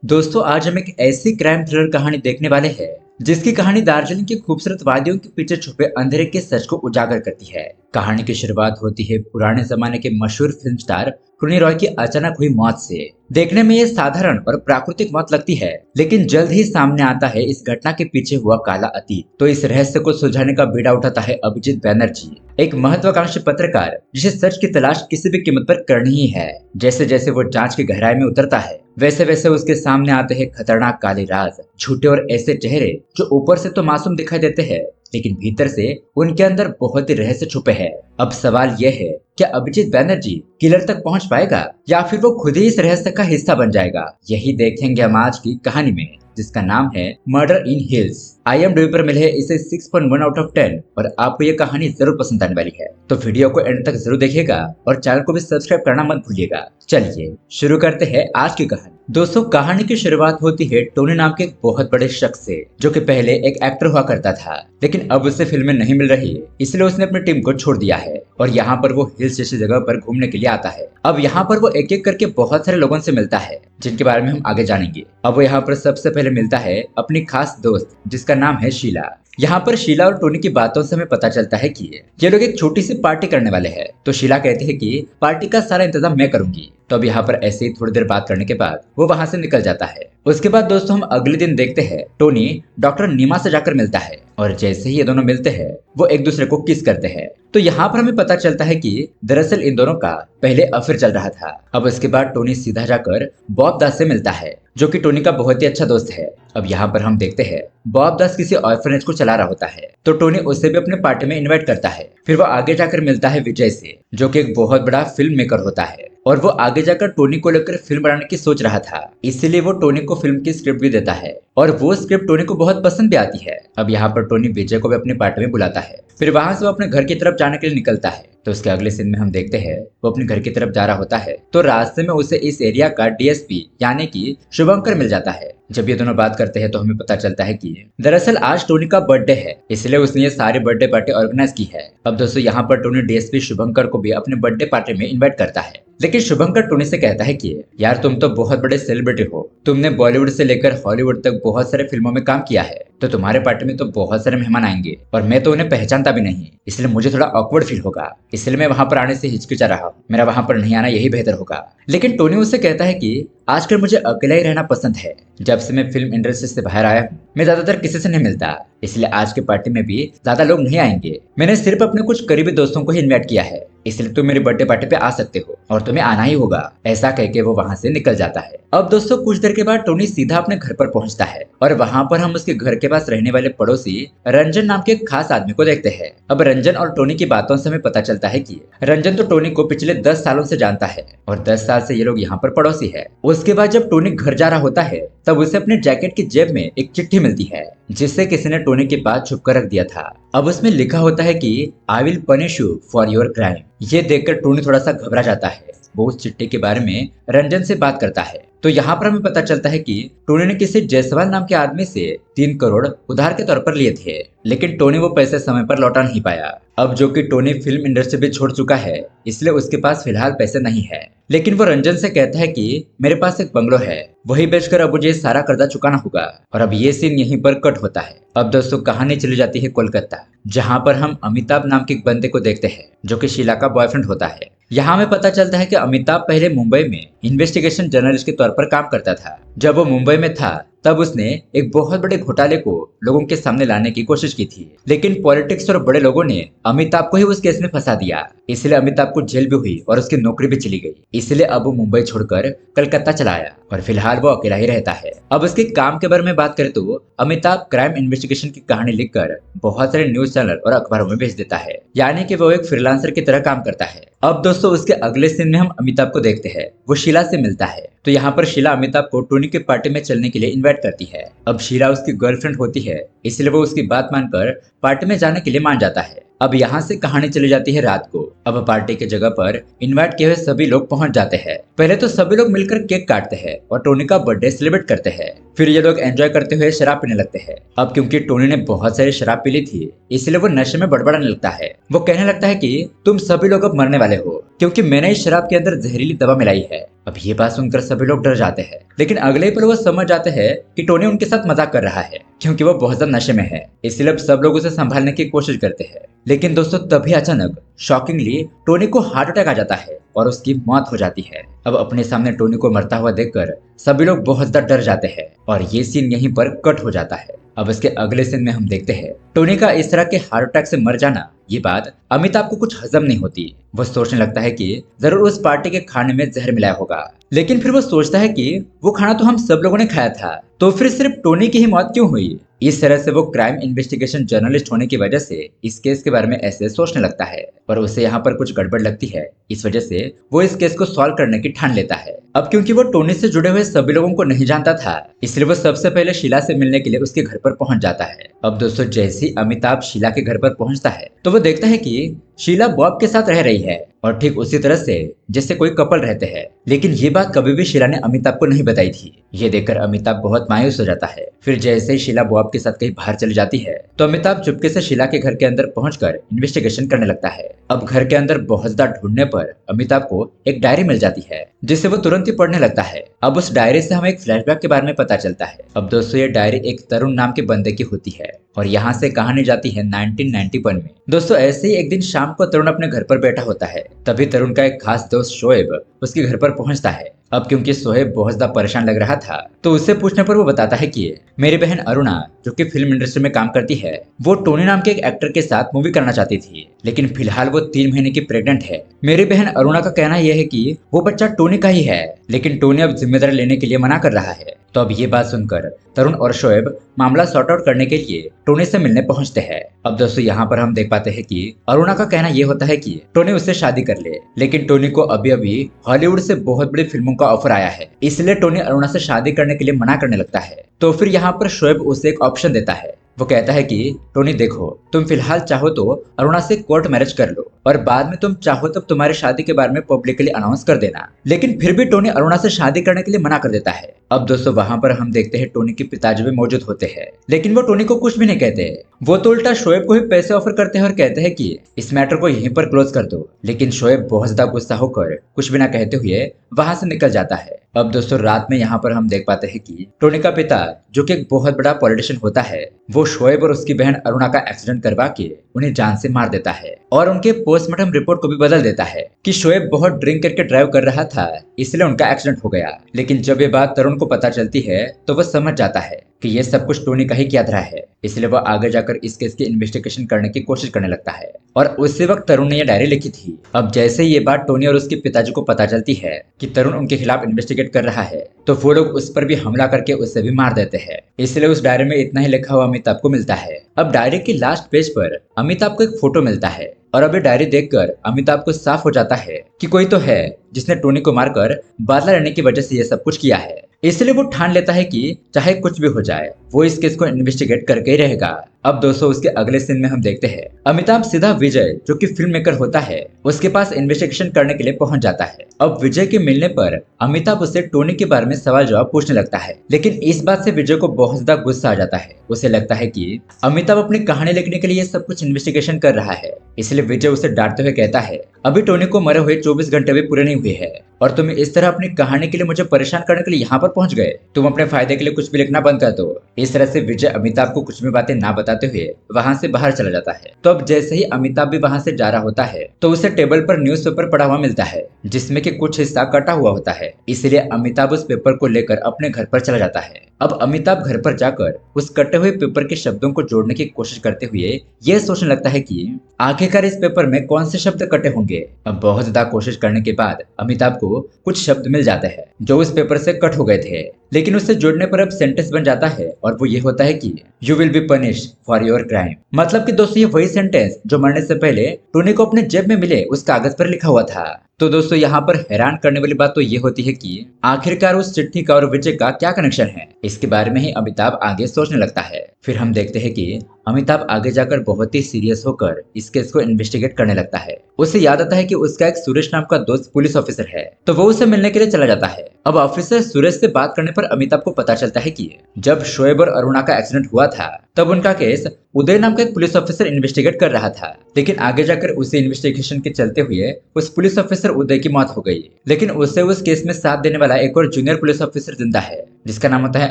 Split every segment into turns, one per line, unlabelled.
दोस्तों आज हम एक ऐसी क्राइम थ्रिलर कहानी देखने वाले हैं जिसकी कहानी दार्जिलिंग की खूबसूरत वादियों के पीछे छुपे अंधेरे के सच को उजागर करती है। कहानी की शुरुआत होती है पुराने जमाने के मशहूर फिल्म स्टार क्लूनी रॉय की अचानक हुई मौत से। देखने में ये साधारण और प्राकृतिक मौत लगती है, लेकिन जल्द ही सामने आता है इस घटना के पीछे हुआ काला अतीत। तो इस रहस्य को सुलझाने का बीड़ा उठाता है अभिजीत बैनर्जी, एक महत्वाकांक्षी पत्रकार जिसे सच की तलाश किसी भी कीमत पर करनी ही है। जैसे जैसे वो जांच की गहराई में उतरता है, वैसे वैसे उसके सामने आते हैं खतरनाक काले राज, झूठे और ऐसे चेहरे जो ऊपर से तो मासूम दिखाई देते हैं, लेकिन भीतर से उनके अंदर बहुत ही रहस्य छुपे हैं। अब सवाल यह है, क्या अभिजीत बैनर्जी किलर तक पहुंच पाएगा या फिर वो खुद ही इस रहस्य का हिस्सा बन जाएगा? यही देखेंगे हम आज की कहानी में, जिसका नाम है मर्डर इन हिल्स। IMDb पर मिले है इसे 6.1 आउट ऑफ 10 और आपको ये कहानी जरूर पसंद आने वाली है, तो वीडियो को एंड तक जरूर देखिएगा और चैनल को भी सब्सक्राइब करना मत भूलिएगा। चलिए शुरू करते हैं आज की कहानी। दोस्तों कहानी की शुरुआत होती है टोनी नाम के एक बहुत बड़े शख्स से, जो कि पहले एक एक्टर हुआ करता था, लेकिन अब उसे फिल्में नहीं मिल रही, इसलिए उसने अपनी टीम को छोड़ दिया है और यहाँ पर वो हिल्स जैसी जगह पर घूमने के लिए आता है। अब यहाँ पर वो एक एक करके बहुत सारे लोगों से मिलता है, जिनके बारे में हम आगे जानेंगे। अब वो यहाँ पर सबसे पहले मिलता है अपनी खास दोस्त, जिसका नाम है शीला। यहाँ पर शीला और टोनी की बातों से हमें पता चलता है कि ये लोग एक छोटी सी पार्टी करने वाले हैं। तो शीला कहती है कि पार्टी का सारा इंतजाम मैं करूंगी। तो अब यहाँ पर ऐसे ही थोड़ी देर बात करने के बाद वो वहां से निकल जाता है। उसके बाद दोस्तों हम अगले दिन देखते हैं टोनी डॉक्टर नीमा से जाकर मिलता है और जैसे ही ये दोनों मिलते हैं वो एक दूसरे को किस करते हैं। तो यहाँ पर हमें पता चलता है कि दरअसल इन दोनों का पहले अफेयर चल रहा था। अब उसके बाद टोनी सीधा जाकर बॉब दास से मिलता है, जो कि टोनी का बहुत ही अच्छा दोस्त है। अब यहाँ पर हम देखते हैं बॉब दास किसी ऑर्फनेज को चला रहा होता है, तो टोनी उसे भी अपने पार्टी में इनवाइट करता है। फिर वो आगे जाकर मिलता है विजय से, जो कि एक बहुत बड़ा फिल्म मेकर होता है और वो आगे जाकर टोनी को लेकर फिल्म बनाने की सोच रहा था, इसीलिए वो टोनी को फिल्म की स्क्रिप्ट भी देता है और वो स्क्रिप्ट टोनी को बहुत पसंद भी आती है। अब यहाँ पर टोनी विजय को भी अपनी पार्टी में बुलाता है। फिर वहां से वो अपने घर की तरफ जाने के लिए निकलता है। तो उसके अगले सीन में हम देखते हैं वो अपने घर की तरफ जा रहा होता है, तो रास्ते में उसे इस एरिया का DSP यानी कि शुभंकर मिल जाता है। जब ये दोनों बात करते हैं तो हमें पता चलता है कि दरअसल आज टोनी का बर्थडे है, इसलिए उसने ये सारी बर्थडे पार्टी ऑर्गेनाइज की है। अब दोस्तों यहाँ पर टोनी DSP शुभंकर को भी अपने बर्थडे पार्टी में इन्वाइट करता है, लेकिन शुभंकर टोनी से कहता है कि यार तुम तो बहुत बड़े सेलिब्रिटी हो, तुमने बॉलीवुड से लेकर हॉलीवुड तक बहुत सारे फिल्मों में काम किया है, तो तुम्हारे पार्टी में तो बहुत सारे मेहमान आएंगे और मैं तो उन्हें पहचानता भी नहीं, इसलिए मुझे थोड़ा ऑकवर्ड फील होगा, इसलिए मैं वहां पर आने से हिचकिचा रहा हूँ। मेरा वहां पर नहीं आना यही बेहतर होगा। लेकिन टोनी उससे कहता है कि आजकल मुझे अकेला ही रहना पसंद है। जब से मैं फिल्म इंडस्ट्री से बाहर आया हूँ मैं ज्यादातर किसी से नहीं मिलता, इसलिए आज के पार्टी में भी ज्यादा लोग नहीं आएंगे। मैंने सिर्फ अपने कुछ करीबी दोस्तों को ही इन्वाइट किया है, इसलिए तुम मेरी बर्थडे पार्टी पे आ सकते हो और तुम्हें आना ही होगा। ऐसा कह के वो वहां से निकल जाता है। अब दोस्तों कुछ देर के बाद टोनी सीधा अपने घर पर पहुंचता है और वहां पर हम उसके घर के पास रहने वाले पड़ोसी रंजन नाम के एक खास आदमी को देखते हैं। अब रंजन और टोनी की बातों से हमें पता चलता है कि रंजन तो टोनी को पिछले 10 सालों से जानता है और 10 साल से ये लोग यहाँ पर पड़ोसी है। उसके बाद जब टोनी घर जा रहा होता है तब उसे अपने जैकेट की जेब में एक चिट्ठी मिलती है, जिससे किसी ने टोनी के पास छुप कर रख दिया था। अब उसमें लिखा होता है कि I will punish you for your crime. ये देखकर टोनी थोड़ा सा घबरा जाता है। वो उस चिट्ठी के बारे में रंजन से बात करता है, तो यहाँ पर हमें पता चलता है कि टोनी ने किसी जायसवाल नाम के आदमी से 3 करोड़ उधार के तौर पर लिए थे, लेकिन टोनी वो पैसे समय पर लौटा नहीं पाया। अब जो कि टोनी फिल्म इंडस्ट्री भी छोड़ चुका है, इसलिए उसके पास फिलहाल पैसे नहीं है, लेकिन वो रंजन से कहता है कि मेरे पास एक बंगलो है, वही बेचकर अब मुझे सारा कर्जा चुकाना होगा। और अब ये सीन यहीं पर कट होता है। अब दोस्तों कहानी चली जाती है कोलकाता, जहाँ पर हम अमिताभ नाम के एक बंदे को देखते हैं, जो कि शीला का बॉयफ्रेंड होता है। यहाँ हमें पता चलता है कि अमिताभ पहले मुंबई में इन्वेस्टिगेशन जर्नलिस्ट के तौर पर काम करता था। जब वो मुंबई में था तब उसने एक बहुत बड़े घोटाले को लोगों के सामने लाने की कोशिश की थी, लेकिन पॉलिटिक्स और बड़े लोगों ने अमिताभ को ही उस केस में फंसा दिया, इसलिए अमिताभ को जेल भी हुई और उसकी नौकरी भी चली गई। इसलिए अब वो मुंबई छोड़कर कलकत्ता चला आया और फिलहाल वो अकेला ही रहता है। अब उसके काम के बारे में बात करें तो अमिताभ क्राइम इन्वेस्टिगेशन की कहानी लिखकर बहुत सारे न्यूज चैनल और अखबारों में भेज देता है, यानी कि वो एक फ्रीलांसर की तरह काम करता है। अब दोस्तों उसके अगले सीन में हम अमिताभ को देखते हैं, वो शीला से मिलता है। तो यहाँ पर शीला अमिताभ को टोनी की पार्टी में चलने के लिए इनवाइट करती है। अब शीला उसकी गर्लफ्रेंड होती है, इसलिए वो उसकी बात मानकर पार्टी में जाने के लिए मान जाता है। अब यहाँ से कहानी चली जाती है रात को। अब पार्टी की जगह पर इनवाइट किए हुए सभी लोग पहुंच जाते हैं। पहले तो सभी लोग मिलकर केक काटते हैं और टोनी का बर्थडे सेलिब्रेट करते हैं। फिर ये लोग एंजॉय करते हुए शराब पीने लगते हैं। अब क्योंकि टोनी ने बहुत सारी शराब पी ली थी, इसलिए वो नशे में बड़बड़ाने लगता है। वो कहने लगता है कि तुम सभी लोग अब मरने वाले हो, क्योंकि मैंने इस शराब के अंदर जहरीली दवा मिलाई है। अब ये बात सुनकर सभी लोग डर जाते हैं, लेकिन अगले ही पल वो समझ जाते हैं कि टोनी उनके साथ मजाक कर रहा है, क्योंकि वो बहुत ज्यादा नशे में है। इसलिए अब सब लोग उसे संभालने की कोशिश करते हैं। लेकिन दोस्तों तभी अचानक शॉकिंगली टोनी को हार्ट अटैक आ जाता है और उसकी मौत हो जाती है। अब अपने सामने टोनी को मरता हुआ देखकर सभी लोग बहुत ज्यादा डर जाते हैं और ये सीन यहीं पर कट हो जाता है। अब इसके अगले सीन में हम देखते हैं टोनी का इस तरह के हार्ट अटैक से मर जाना। ये बात अमिताभ को कुछ हजम नहीं होती। वो सोचने लगता है कि जरूर उस पार्टी के खाने में जहर मिलाया होगा, लेकिन फिर वो सोचता है कि वो खाना तो हम सब लोगों ने खाया था, तो फिर सिर्फ टोनी की ही मौत क्यों हुई। इस तरह से वो क्राइम इन्वेस्टिगेशन जर्नलिस्ट होने की वजह से इस केस के बारे में ऐसे सोचने लगता है, पर उसे यहाँ पर कुछ गड़बड़ लगती है। इस वजह से वो इस केस को सॉल्व करने की ठान लेता है। अब क्योंकि वो टोनी से जुड़े हुए सभी लोगों को नहीं जानता था, इसलिए वो सबसे पहले शीला से मिलने के लिए उसके घर पर पहुंच जाता है। अब दोस्तों जैसे ही अमिताभ शीला के घर पर पहुंचता है तो वो देखता है कि शीला बॉब के साथ रह रही है, और ठीक उसी तरह से जैसे कोई कपल रहते हैं। लेकिन ये बात कभी भी शीला ने अमिताभ को नहीं बताई थी। ये देखकर अमिताभ बहुत मायूस हो जाता है। फिर जैसे ही शीला बॉब के साथ कहीं बाहर चली जाती है तो अमिताभ चुपके से शीला के घर के अंदर पहुंचकर इन्वेस्टिगेशन करने लगता है। अब घर के अंदर बहुत ज्यादा ढूंढने पर अमिताभ को एक डायरी मिल जाती है, जिसे वो तुरंत ही पढ़ने लगता है। अब उस डायरी से हमें एक फ्लैशबैक के बारे में पता चलता है। अब दोस्तों ये डायरी एक तरुण नाम के बंदे की होती है और यहाँ से कहानी जाती है 1991 में। दोस्तों ऐसे ही एक दिन शाम को तरुण अपने घर पर बैठा होता है, तभी तरुण का एक खास दोस्त शोएब उसके घर पर पहुंचता है। अब क्योंकि शोएब बहुत ज्यादा परेशान लग रहा था तो उससे पूछने पर वो बताता है कि मेरी बहन अरुणा जो कि फिल्म इंडस्ट्री में काम करती है, वो टोनी नाम के एक एक्टर के साथ मूवी करना चाहती थी, लेकिन फिलहाल वो 3 महीने की प्रेग्नेंट है। मेरी बहन अरुणा का कहना यह है कि वो बच्चा टोनी का ही है, लेकिन टोनी अब जिम्मेदारी लेने के लिए मना कर रहा है। तो अब ये बात सुनकर तरुण और शोएब मामला सॉर्ट आउट करने के लिए टोनी से मिलने पहुंचते हैं। अब दोस्तों यहाँ पर हम देख पाते हैं कि अरुणा का कहना ये होता है कि टोनी उससे शादी कर ले, लेकिन टोनी को अभी अभी हॉलीवुड से बहुत बड़ी फिल्मों का ऑफर आया है, इसलिए टोनी अरुणा से शादी करने के लिए मना करने लगता है। तो फिर यहाँ पर शोएब उसे एक ऑप्शन देता है। वो कहता है कि टोनी देखो, तुम फिलहाल चाहो तो अरुणा से कोर्ट मैरिज कर लो और बाद में तुम चाहो तब तुम्हारी शादी के बारे में पब्लिकली अनाउंस कर देना। लेकिन फिर भी टोनी अरुणा से शादी करने के लिए मना कर देता है। अब दोस्तों वहां पर हम देखते हैं टोनी के पिताजी भी मौजूद होते हैं, लेकिन वो टोनी को कुछ भी नहीं कहते। वो तो उल्टा शोएब को ही पैसे ऑफर करते हैं और कहते हैं कि इस मैटर को यहीं पर क्लोज कर दो। लेकिन शोएब बहुत ज्यादा गुस्सा होकर कुछ भी ना कहते हुए वहां से निकल जाता है। अब दोस्तों रात में यहाँ पर हम देख पाते हैं कि टोनी का पिता जो कि एक बहुत बड़ा पॉलिटिशियन होता है, वो शोएब और उसकी बहन अरुणा का एक्सीडेंट करवा के उन्हें जान से मार देता है और उनके पोस्टमार्टम रिपोर्ट को भी बदल देता है कि शोएब बहुत ड्रिंक करके ड्राइव कर रहा था, इसलिए उनका एक्सीडेंट हो गया। लेकिन जब ये बात तरुण को पता चलती है तो वह समझ जाता है कि ये सब कुछ टोनी का ही किया धरा है, इसलिए वह आगे जाकर इस केस की इन्वेस्टिगेशन करने की कोशिश करने लगता है। और उसी वक्त तरुण ने यह डायरी लिखी थी। अब जैसे ये बात टोनी और उसके पिताजी को पता चलती है कि तरुण उनके खिलाफ इन्वेस्टिगेट कर रहा है, तो वो लोग उस पर भी हमला करके उसे भी मार देते हैं। इसलिए उस डायरी में इतना ही लिखा हुआ अमिताभ को मिलता है। अब डायरी के लास्ट पेज पर अमिताभ को एक फोटो मिलता है और अब ये डायरी देखकर अमिताभ को साफ हो जाता है कि कोई तो है जिसने टोनी को मारकर बदला लेने की वजह से ये सब कुछ किया है। इसलिए वो ठान लेता है कि चाहे कुछ भी हो जाए वो इस केस को इन्वेस्टिगेट करके ही रहेगा। अब दोस्तों उसके अगले सीन में हम देखते हैं अमिताभ सीधा विजय जो कि फिल्म मेकर होता है उसके पास इन्वेस्टिगेशन करने के लिए पहुंच जाता है। अब विजय के मिलने पर अमिताभ उससे टोनी के बारे में सवाल जवाब पूछने लगता है, लेकिन इस बात से विजय को बहुत ज्यादा गुस्सा आ जाता है। उसे लगता है कि अमिताभ अपनी कहानी लिखने के लिए सब कुछ इन्वेस्टिगेशन कर रहा है, इसलिए विजय उसे डांटते हुए कहता है अभी टोनी को मरे हुए 24 घंटे भी पूरे नहीं हुए हैं और तुम इस तरह अपनी कहानी के लिए मुझे परेशान करने के लिए यहाँ पर पहुंच गए। तुम अपने फायदे के लिए कुछ भी लिखना बंद कर दो। इस तरह से विजय अमिताभ को कुछ भी बातें ना बताते हुए वहां से बाहर चला जाता है। तो अब जैसे ही अमिताभ भी वहां से जा रहा होता है तो उसे टेबल पर न्यूज़पेपर पड़ा हुआ मिलता है जिसमें कि कुछ हिस्सा कटा हुआ होता है, इसलिए अमिताभ उस पेपर को लेकर अपने घर पर चला जाता है। अब अमिताभ घर पर जाकर उस कटे हुए पेपर के शब्दों को जोड़ने की कोशिश करते हुए यह सोचने लगता है कि आखिरकार इस पेपर में कौन से शब्द कटे होंगे। अब बहुत ज्यादा कोशिश करने के बाद अमिताभ को कुछ शब्द मिल जाते हैं जो उस पेपर से कट हो गए थे, लेकिन उससे जोड़ने पर अब सेंटेंस बन जाता है और वो ये होता है कि you will be punished for your crime. मतलब कि दोस्तों ये वही सेंटेंस जो मरने से पहले टोनी को अपने जेब में मिले उस कागज पर लिखा हुआ था। तो दोस्तों यहाँ पर हैरान करने वाली बात तो ये होती है कि आखिरकार उस चिट्ठी का और विजय का क्या कनेक्शन है। इसके बारे में ही अमिताभ आगे सोचने लगता है। फिर हम देखते हैं कि अमिताभ आगे जाकर बहुत ही सीरियस होकर इस केस को इन्वेस्टिगेट करने लगता है। उसे याद आता है कि उसका एक सुरेश नाम का दोस्त पुलिस ऑफिसर है, तो वो उसे मिलने के लिए चला जाता है। अब ऑफिसर सूरज से बात करने पर अमिताभ को पता चलता है कि जब शोएब और अरुणा का एक्सीडेंट हुआ था तब उनका केस उदय नाम का एक पुलिस ऑफिसर इन्वेस्टिगेट कर रहा था, लेकिन आगे जाकर उसी इन्वेस्टिगेशन के चलते हुए उस पुलिस ऑफिसर उदय की मौत हो गई। लेकिन उससे उस केस में साथ देने वाला एक और जूनियर पुलिस ऑफिसर जिंदा है जिसका नाम होता है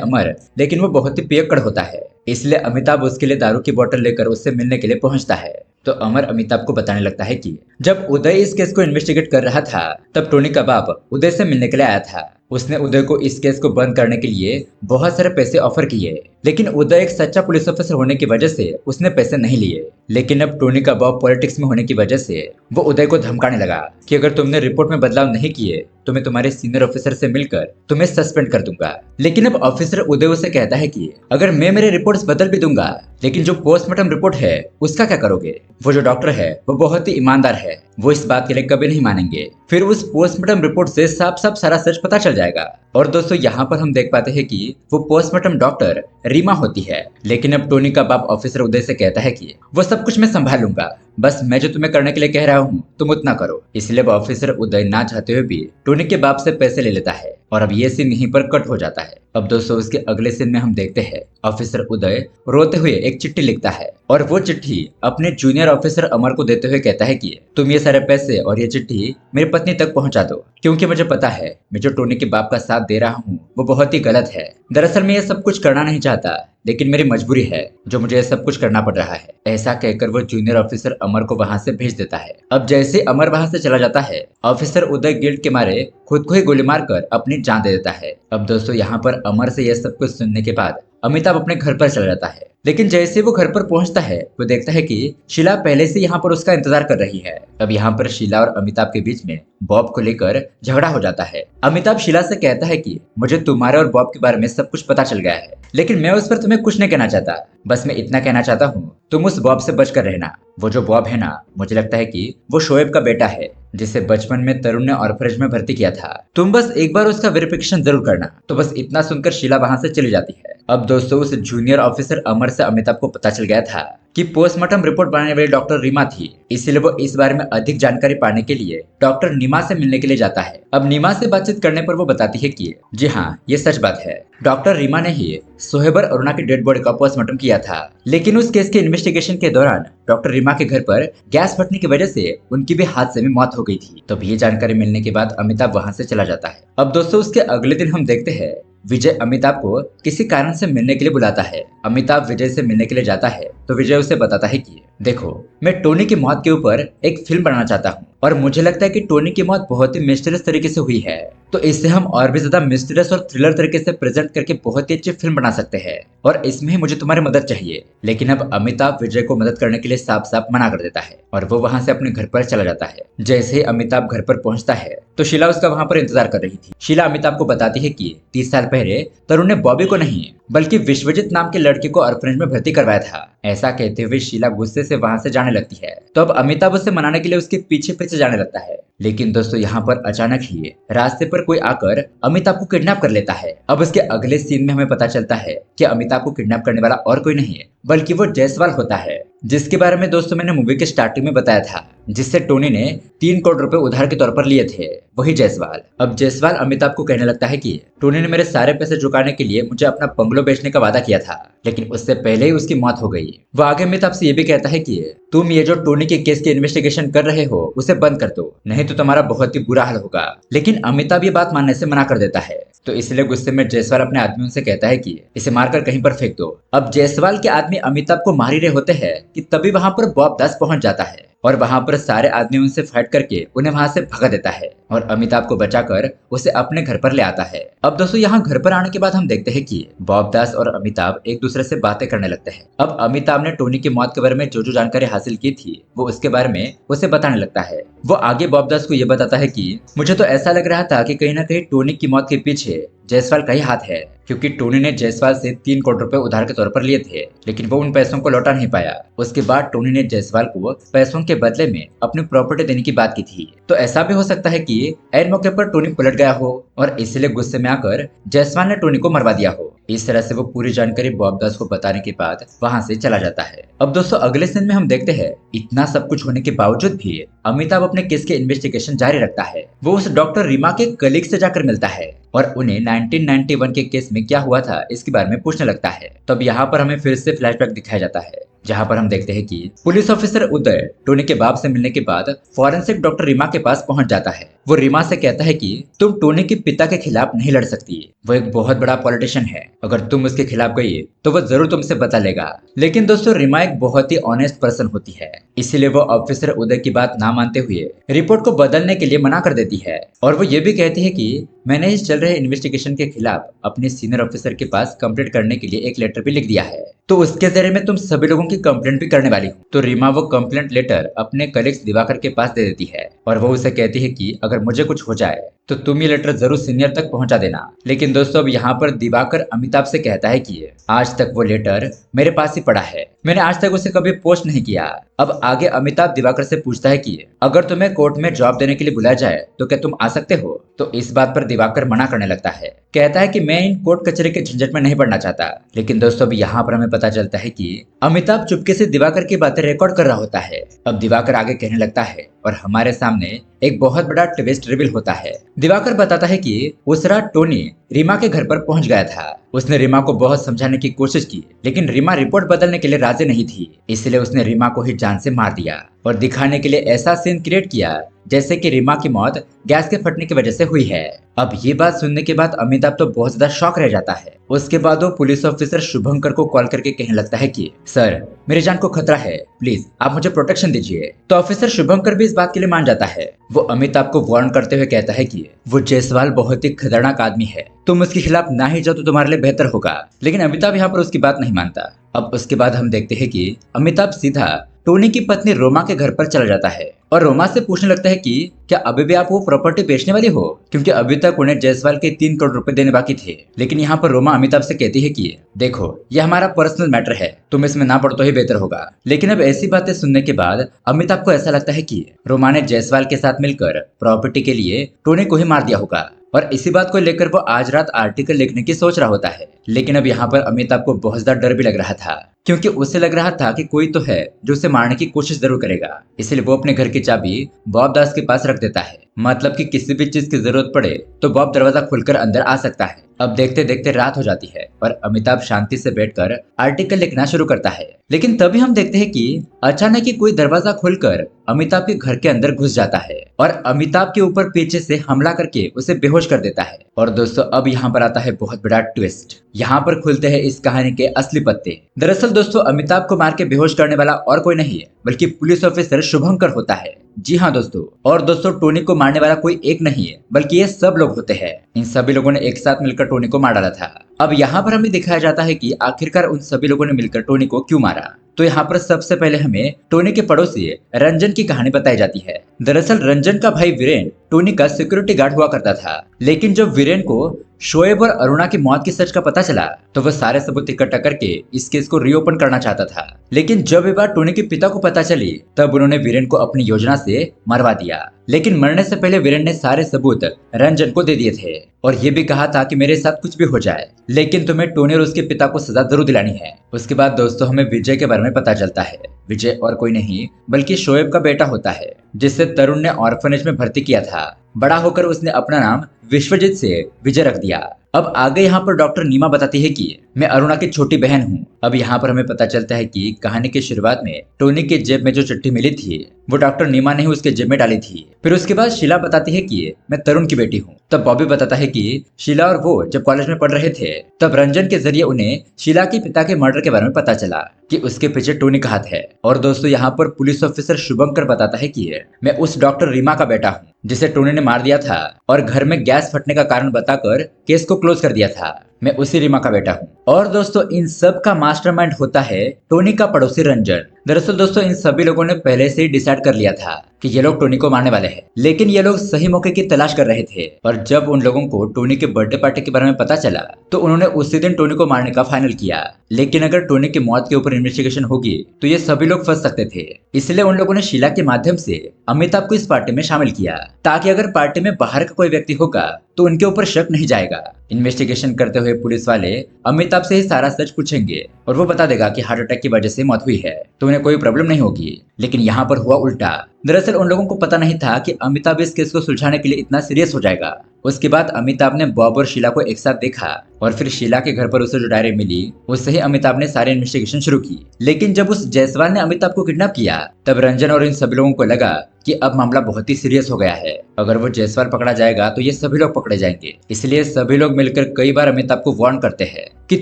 अमर, लेकिन वो बहुत ही पियक्कड़ होता है। इसलिए अमिताभ उसके लिए दारू की बोतल लेकर उससे मिलने के लिए पहुंचता है। तो अमर अमिताभ को बताने लगता है कि जब उदय इस केस को इन्वेस्टिगेट कर रहा था तब टोनी का बाप उदय से मिलने के लिए आया था। उसने उदय को इस केस को बंद करने के लिए बहुत सारे पैसे ऑफर किए, लेकिन उदय एक सच्चा पुलिस ऑफिसर होने की वजह से उसने पैसे नहीं लिए। लेकिन अब टोनी का बाप पॉलिटिक्स में होने की वजह से वो उदय को धमकाने लगा कि अगर तुमने रिपोर्ट में बदलाव नहीं किए तो मैं तुम्हारे सीनियर ऑफिसर से मिलकर तुम्हें सस्पेंड कर दूंगा। लेकिन अब ऑफिसर उदय उसे कहता है कि अगर मैं मेरे रिपोर्ट्स बदल भी दूंगा लेकिन जो पोस्टमार्टम रिपोर्ट है उसका क्या करोगे? वो जो डॉक्टर है वो बहुत ही ईमानदार है, वो इस बात के लिए कभी नहीं मानेंगे। फिर उस पोस्टमार्टम रिपोर्ट से साफ साफ सारा सच पता चल जाएगा। और दोस्तों यहाँ पर हम देख पाते हैं कि वो पोस्टमार्टम डॉक्टर रीमा होती है। लेकिन अब टोनी का बाप ऑफिसर उदय से कहता है कि वो सब कुछ मैं संभाल लूंगा, बस मैं जो तुम्हें करने के लिए कह रहा हूँ तुम उतना करो। इसलिए अब ऑफिसर उदय ना चाहते हुए भी टोनी के बाप से पैसे ले लेता है और अब ये सीन यहीं पर कट हो जाता है। अब दोस्तों उसके अगले सीन में हम देखते हैं ऑफिसर उदय रोते हुए एक चिट्ठी लिखता है और वो चिट्ठी अपने जूनियर ऑफिसर अमर को देते हुए कहता है कि तुम ये सारे पैसे और ये चिट्ठी मेरी पत्नी तक पहुंचा दो, क्योंकि मुझे पता है मैं जो टोनी के बाप का साथ दे रहा हूँ वो बहुत ही गलत है। दरअसल मैं ये सब कुछ करना नहीं चाहता, लेकिन मेरी मजबूरी है जो मुझे सब कुछ करना पड़ रहा है। ऐसा कहकर वो जूनियर ऑफिसर अमर को वहां से भेज देता है। अब जैसे अमर वहां से चला जाता है ऑफिसर उदय गिल्ट के मारे खुद को ही गोली मारकर अपनी जान दे देता है। अब दोस्तों यहाँ पर अमर से यह सब कुछ सुनने के बाद अमिताभ अपने घर पर चला जाता है, लेकिन जैसे वो घर पर पहुंचता है वो देखता है कि शीला पहले से यहाँ पर उसका इंतजार कर रही है। अब यहाँ पर शीला और अमिताभ के बीच में बॉब को लेकर झगड़ा हो जाता है। अमिताभ शीला से कहता है कि मुझे तुम्हारे और बॉब के बारे में सब कुछ पता चल गया है, लेकिन मैं उस पर तुम्हें कुछ नहीं कहना चाहता, बस मैं इतना कहना चाहता हूँ तुम उस बॉब से बचकर रहना। वो जो बॉब है ना, मुझे लगता है कि वो शोएब का बेटा है जिसे बचपन में तरुण ने ऑर्फनेज में भर्ती किया था। तुम बस एक बार उसका वेरिफिकेशन जरूर करना। तो बस इतना सुनकर शीला वहां से चली जाती है। अब दोस्तों उस जूनियर ऑफिसर अमर से अमिताभ को पता चल गया था कि पोस्टमार्टम रिपोर्ट बनाने वाली डॉक्टर रीमा थी, इसलिए वो इस बारे में अधिक जानकारी पाने के लिए डॉक्टर नीमा से मिलने के लिए जाता है। अब नीमा से बातचीत करने पर वो बताती है कि जी हाँ ये सच बात है, डॉक्टर रीमा ने ही सोहेब और अरुणा की डेड बॉडी का पोस्टमार्टम किया था, लेकिन उस केस के इन्वेस्टिगेशन के दौरान डॉक्टर रीमा के घर पर गैस फटने की वजह से उनकी भी हादसे में मौत हो गई थी। तो ये जानकारी मिलने के बाद अमिताभ वहां से चला जाता है। अब दोस्तों उसके अगले दिन हम देखते हैं विजय अमिताभ को किसी कारण से मिलने के लिए बुलाता है। अमिताभ विजय से मिलने के लिए जाता है तो विजय उसे बताता है कि देखो मैं टोनी की मौत के ऊपर एक फिल्म बनाना चाहता हूँ और मुझे लगता है कि टोनी की मौत बहुत ही मिस्टीरियस तरीके से हुई है, तो इससे हम और भी ज्यादा मिस्टीरियस और थ्रिलर तरीके से प्रेजेंट करके बहुत ही अच्छी फिल्म बना सकते हैं और इसमें ही मुझे तुम्हारी मदद चाहिए। लेकिन अब अमिताभ विजय को मदद करने के लिए साफ साफ मना कर देता है और वो वहां से अपने घर पर चला जाता है। जैसे ही अमिताभ घर पर पहुंचता है तो शीला उसका वहां पर इंतजार कर रही थी। शीला अमिताभ को बताती है कि 30 साल पहले तरुण ने बॉबी को नहीं बल्कि विश्वजीत नाम के लड़के को ऑर्फनेज में भर्ती करवाया था। ऐसा कहते हुए शीला गुस्से से वहां से जाने लगती है। तो अब अमिताभ उसे मनाने के लिए उसके पीछे पीछे जाने लगता है, लेकिन दोस्तों यहाँ पर अचानक ही रास्ते पर कोई आकर अमिताभ को किडनैप कर लेता है। अब उसके अगले सीन में हमें पता चलता है कि अमिताभ को किडनैप करने वाला और कोई नहीं है बल्कि वो जायसवाल होता है, जिसके बारे में दोस्तों मैंने मूवी के स्टार्टिंग में बताया था, जिससे टोनी ने 3 करोड़ रुपए उधार के तौर पर लिए थे, वही जायसवाल। अब जायसवाल अमिताभ को कहने लगता है कि टोनी ने मेरे सारे पैसे चुकाने के लिए मुझे अपना बंगलो बेचने का वादा किया था, लेकिन उससे पहले ही उसकी मौत हो गई। वो आगे अमिताभ से ये भी कहता है कि तुम ये जो टोनी के केस की इन्वेस्टिगेशन कर रहे हो उसे बंद कर दो, नहीं तो तुम्हारा बहुत ही बुरा हाल होगा। लेकिन अमिताभ ये बात मानने से मना कर देता है। तो इसलिए गुस्से में जायसवाल अपने आदमियों से कहता है कि इसे मारकर कहीं पर फेंक दो। अब जायसवाल के आदमी अमिताभ को मार ही रहे होते हैं कि तभी वहां पर बॉब दास पहुंच जाता है और वहां पर सारे आदमी उनसे फाइट करके उन्हें वहां से भगा देता है और अमिताभ को बचाकर उसे अपने घर पर ले आता है। अब दोस्तों यहाँ घर पर आने के बाद हम देखते हैं कि बॉब दास और अमिताभ एक दूसरे से बातें करने लगते हैं। अब अमिताभ ने टोनी की मौत के बारे में जो जानकारी हासिल की थी वो उसके बारे में उसे बताने लगता है। वो आगे बॉब दास को ये बताता है कि मुझे तो ऐसा लग रहा था कि कहीं ना कहीं टोनी की मौत के पीछे जायसवाल का ही हाथ है, क्योंकि टोनी ने जायसवाल से 3 करोड़ रुपए उधार के तौर पर लिए थे, लेकिन वो उन पैसों को लौटा नहीं पाया। उसके बाद टोनी ने जायसवाल को पैसों के बदले में अपनी प्रॉपर्टी देने की बात की थी। तो ऐसा भी हो सकता है कि ऐन मौके पर टोनी पलट गया हो और इसलिए गुस्से में आकर जायसवाल ने टोनी को मरवा दिया हो। इस तरह से वो पूरी जानकारी बॉब दास को बताने के बाद वहां से चला जाता है। अब दोस्तों अगले सीन में हम देखते हैं इतना सब कुछ होने के बावजूद भी अमिताभ अपने केस के इन्वेस्टिगेशन जारी रखता है। वो उस डॉक्टर रीमा के कलीग से जाकर मिलता है और उन्हें 1991 के केस में क्या हुआ था इसके बारे में पूछने लगता है। तब यहाँ पर हमें फिर से फ्लैशबैक दिखाया जाता है, जहाँ पर हम देखते हैं कि पुलिस ऑफिसर उदय टोनी के बाप से मिलने के बाद फॉरेंसिक डॉक्टर रीमा के पास पहुंच जाता है। वो रीमा से कहता है कि तुम टोनी के पिता के खिलाफ नहीं लड़ सकती, वो एक बहुत बड़ा पॉलिटिशियन है, अगर तुम उसके खिलाफ गई तो वो जरूर तुमसे बदला लेगा। लेकिन दोस्तों रीमा एक बहुत ही ऑनेस्ट पर्सन होती है, इसीलिए वो ऑफिसर उदय की बात ना मानते हुए रिपोर्ट को बदलने के लिए मना कर देती है। और वो ये भी कहती है कि मैंने इस चल रहे इन्वेस्टिगेशन के खिलाफ अपने सीनियर ऑफिसर के पास कंप्लेंट करने के लिए एक लेटर भी लिख दिया है, तो उसके जरिए में तुम सभी लोगों की कंप्लेंट भी करने वाली हूँ। तो रीमा वो कंप्लेंट लेटर अपने कलीग्स दिवाकर के पास दे देती है और वो उसे कहती है कि अगर मुझे कुछ हो जाए तो तुम ये लेटर जरूर सीनियर तक पहुंचा देना। लेकिन दोस्तों अब यहाँ पर दिवाकर अमिताभ से कहता है कि आज तक वो लेटर मेरे पास ही पड़ा है, मैंने आज तक उसे कभी पोस्ट नहीं किया। अब आगे अमिताभ दिवाकर से पूछता है कि अगर तुम्हें कोर्ट में जॉब देने के लिए बुलाया जाए तो क्या तुम आ सकते हो? तो इस बात पर दिवाकर मना करने लगता है, कहता है कि मैं इन कोर्ट कचहरी के झंझट में नहीं पड़ना चाहता। लेकिन दोस्तों अब यहाँ पर हमें पता चलता है कि अमिताभ चुपके से दिवाकर की बातें रिकॉर्ड कर रहा होता है। अब दिवाकर आगे कहने लगता है और हमारे सामने एक बहुत बड़ा ट्विस्ट रिवील होता है। दिवाकर बताता है कि उस रात टोनी रीमा के घर पर पहुंच गया था। उसने रीमा को बहुत समझाने की कोशिश की, लेकिन रीमा रिपोर्ट बदलने के लिए राजी नहीं थी, इसलिए उसने रीमा को ही जान से मार दिया और दिखाने के लिए ऐसा सीन क्रिएट किया जैसे कि रीमा की मौत गैस के फटने की वजह से हुई है। अब ये बात सुनने के बाद अमिताभ तो बहुत ज्यादा शॉक रह जाता है। उसके बाद वो पुलिस ऑफिसर शुभंकर को कॉल करके कहने लगता है कि सर मेरी जान को खतरा है, प्लीज आप मुझे प्रोटेक्शन दीजिए। तो ऑफिसर शुभंकर भी इस बात के लिए मान जाता है। वो अमिताभ को वार्न करते हुए कहता है कि वो जायसवाल बहुत ही खतरनाक आदमी है, तुम उसके खिलाफ ना ही जाओ तो तुम्हारे लिए बेहतर होगा। लेकिन अमिताभ यहाँ पर उसकी बात नहीं मानता। अब उसके बाद हम देखते हैं कि अमिताभ सीधा टोनी की पत्नी रोमा के घर पर चला जाता है और रोमा से पूछने लगता है कि क्या अभी भी आप वो प्रॉपर्टी बेचने वाली हो, क्योंकि अभी तक उन्हें जायसवाल के 3 करोड़ रुपए देने बाकी थे। लेकिन यहाँ पर रोमा अमिताभ से कहती है कि देखो ये हमारा पर्सनल मैटर है, तुम इसमें ना पड़ो तो ही बेहतर होगा। लेकिन अब ऐसी बातें सुनने के बाद अमिताभ को ऐसा लगता है कि रोमा ने जायसवाल के साथ मिलकर प्रॉपर्टी के लिए टोनी को ही मार दिया होगा और इसी बात को लेकर वो आज रात आर्टिकल लिखने की सोच रहा होता है। लेकिन अब यहाँ पर अमिताभ को बहुत ज्यादा डर भी लग रहा था, क्योंकि उसे लग रहा था कि कोई तो है जो उसे मारने की कोशिश जरूर करेगा। इसलिए वो अपने घर की चाबी बॉब दास के पास रख देता है, मतलब कि किसी भी चीज की जरूरत पड़े तो बॉब दरवाजा खोलकर अंदर आ सकता है। अब देखते देखते रात हो जाती है और अमिताभ शांति से बैठकर आर्टिकल लिखना शुरू करता है। लेकिन तभी हम देखते हैं कि अचानक ही कोई दरवाजा खोलकर अमिताभ के घर के अंदर घुस जाता है और अमिताभ के ऊपर पीछे से हमला करके उसे बेहोश कर देता है। और दोस्तों अब यहाँ पर आता है बहुत बड़ा ट्विस्ट, यहाँ पर खुलते हैं इस कहानी के असली पत्ते। दरअसल दोस्तों अमिताभ को मार के बेहोश करने वाला और कोई नहीं है बल्कि पुलिस ऑफिसर शुभंकर होता है। जी हाँ दोस्तों, और दोस्तों टोनी को मारने वाला कोई एक नहीं है बल्कि ये सब लोग होते हैं। इन सभी लोगों ने एक साथ मिलकर टोनी को मार डाला था। अब यहाँ पर हमें दिखाया जाता है कि आखिरकार उन सभी लोगों ने मिलकर टोनी को क्यों मारा। तो यहाँ पर सबसे पहले हमें टोनी के पड़ोसी रंजन की कहानी बताई जाती है। दरअसल रंजन का भाई वीरेन टोनी का सिक्योरिटी गार्ड हुआ करता था, लेकिन जब वीरेन को शोएब और अरुणा की मौत की सच का पता चला तो वह सारे सबूत इकट्ठा करके इस केस को रीओपन करना चाहता था। लेकिन जब ये बात टोनी के पिता को पता चली तब उन्होंने वीरेन को अपनी योजना से मरवा दिया। लेकिन मरने से पहले वीरेन ने सारे सबूत रंजन को दे दिए थे और ये भी कहा था कि मेरे साथ कुछ भी हो जाए लेकिन तुम्हें टोनी और उसके पिता को सजा जरूर दिलानी है। उसके बाद दोस्तों हमें विजय के बारे में पता चलता है। विजय और कोई नहीं बल्कि शोएब का बेटा होता है, जिसे तरुण ने ऑर्फनेज में भर्ती किया था। बड़ा होकर उसने अपना नाम विश्वजीत से विजय रख दिया। अब आगे यहाँ पर डॉक्टर नीमा बताती है कि मैं अरुणा की छोटी बहन हूँ। अब यहाँ पर हमें पता चलता है कि कहानी की शुरुआत में टोनी के जेब में जो चिट्ठी मिली थी वो डॉक्टर नीमा ने ही उसके जेब में डाली थी। फिर उसके बाद शीला बताती है कि मैं तरुण की बेटी हूँ। तब बॉबी बताता है कि शीला और वो जब कॉलेज में पढ़ रहे थे तब रंजन के जरिए उन्हें शीला के पिता के मर्डर के बारे में पता चला कि उसके पीछे टोनी का हाथ है। और दोस्तों यहाँ पर पुलिस ऑफिसर शुभंकर बताता है कि मैं उस डॉक्टर रीमा का बेटा हूँ जिसे टोनी ने मार दिया था और घर में गैस फटने का कारण बताकर केस को क्लोज कर दिया था। मैं उसी रीमा का बेटा हूँ। और दोस्तों इन सब का मास्टरमाइंड होता है टोनी का पड़ोसी रंजन। दरअसल दोस्तों इन सभी लोगों ने पहले से ही डिसाइड कर लिया था कि ये लोग टोनी को मारने वाले हैं, लेकिन ये लोग सही मौके की तलाश कर रहे थे। और जब उन लोगों को टोनी के बर्थडे पार्टी के बारे में पता चला तो उन्होंने उसी दिन टोनी को मारने का फाइनल किया। लेकिन अगर टोनी की मौत के ऊपर इन्वेस्टिगेशन होगी तो ये सभी लोग फंस सकते थे, इसलिए उन लोगों ने शीला के माध्यम से अमिताभ को इस पार्टी में शामिल किया ताकि अगर पार्टी में बाहर का कोई व्यक्ति होगा तो उनके ऊपर शक नहीं जाएगा। इन्वेस्टिगेशन करते हुए पुलिस वाले अमिताभ से ही सारा सच पूछेंगे और वो बता देगा कि हार्ट अटैक की वजह से मौत हुई है, तो उन्हें कोई प्रॉब्लम नहीं होगी। लेकिन यहाँ पर हुआ उल्टा। दरअसल उन लोगों को पता नहीं था कि अमिताभ इस केस को सुलझाने के लिए इतना सीरियस हो जाएगा। उसके बाद अमिताभ ने बॉब और शीला को एक साथ देखा और फिर शीला के घर पर उसे जो डायरी मिली उससे ही अमिताभ ने सारी इन्वेस्टिगेशन शुरू की। लेकिन जब उस जायसवाल ने अमिताभ को किडनैप किया तब रंजन और इन सभी लोगों को लगा कि अब मामला बहुत ही सीरियस हो गया है। अगर वो जायसवाल पकड़ा जाएगा तो ये सभी लोग पकड़े जाएंगे। इसलिए सभी लोग मिलकर कई बार अमिताभ को वार्न करते हैं कि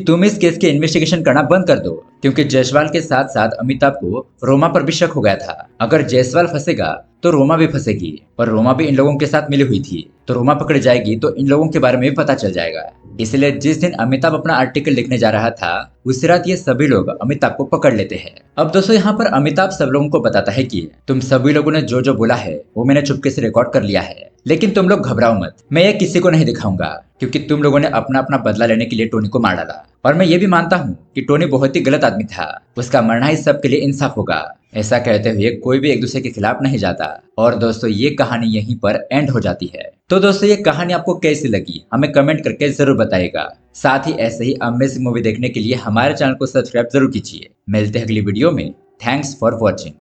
तुम इस केस की इन्वेस्टिगेशन करना बंद कर दो, क्योंकि जायसवाल के साथ साथ अमिताभ को रोमा पर भी शक हो गया था। अगर जायसवाल फंसेगा तो रोमा भी फंसेगी और रोमा भी इन लोगों के साथ मिली हुई थी, तो रोमा पकड़ जाएगी तो इन लोगों के बारे में भी पता चल जाएगा। इसलिए जिस दिन अमिताभ अपना आर्टिकल लिखने जा रहा था उसी रात ये सभी लोग अमिताभ को पकड़ लेते हैं। अब दोस्तों यहाँ पर अमिताभ सब लोगों को बताता है कि तुम सभी लोगों ने जो जो बोला है वो मैंने चुपके से रिकॉर्ड कर लिया है, लेकिन तुम लोग घबराओ मत, मैं ये किसी को नहीं दिखाऊंगा, क्योंकि तुम लोगों ने अपना अपना बदला लेने के लिए टोनी को मार डाला। और मैं ये भी मानता हूँ कि टोनी बहुत ही गलत आदमी था, उसका मरना ही सबके लिए इंसाफ होगा। ऐसा कहते हुए कोई भी एक दूसरे के खिलाफ नहीं जाता। और दोस्तों ये कहानी यहीं पर एंड हो जाती है। तो दोस्तों ये कहानी आपको कैसी लगी हमें कमेंट करके जरूर बताइएगा। साथ ही ऐसे ही अमेजिंग मूवी देखने के लिए हमारे चैनल को सब्सक्राइब जरूर कीजिए। मिलते हैं अगली वीडियो में। Thanks for watching.